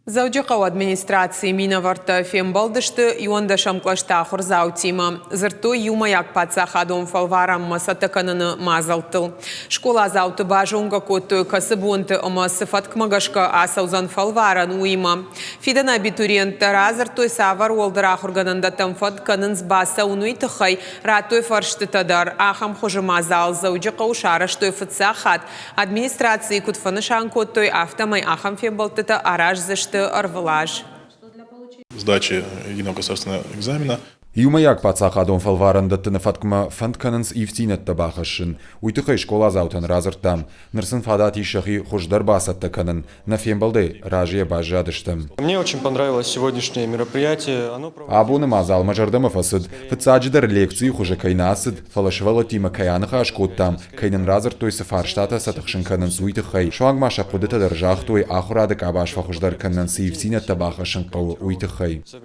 Дзæуджыхъæуы администрацийы минæвæрттæ фембæлдысты юандашам кълæсты ахуырдзаутимæ. Дзырдтой иумæйаг паддзахадон фæлварæнмæ кæныны мадзәлттыл. Скъоладзауты базонгæ кодтой кәцы бонты фæткмæ ацәудзән фæлварән уыимæ. Фидәны абитуриенттәр Дзырдтой цавæр уыйлдәр ахуыргәнәндәттәм кәнынц баса уыимæ раддтой фарштытадар. Ахам хожыма зал дзæуджыхъæуы шарыштой фыцахат. Администрацийы кутфанышан кодтой автомай ахам фембәлдысты араж зышты арвылаж. Сдачи единого государственного экзамена. Иумæйаг паддзахадон фæлварәнмæ фæткмæ фæнд кәнынц ивтинеттэ бахышын. Уйtıхъай Скъоладзауты радзырдтам. Нырсын фадати шахи хуждар басатты кәнын. На фембәлдысты ражия бажадыштым. Мне очень понравилось сегодняшнее мероприятие. Абуны мазал мажардымы фасыд. Фыцаджидар лекции хуже кайнасыд. Фалашвалатимы каянıха ашкоттам. Кайнын радзырдтой сафарштата сатықшын кәнынц уйtıхъай. Шуанг маша қудыты дыржахтой ахурадык абашфа хуждар кәнынц ивтинеттэ бахышын қауы уйtıхъай.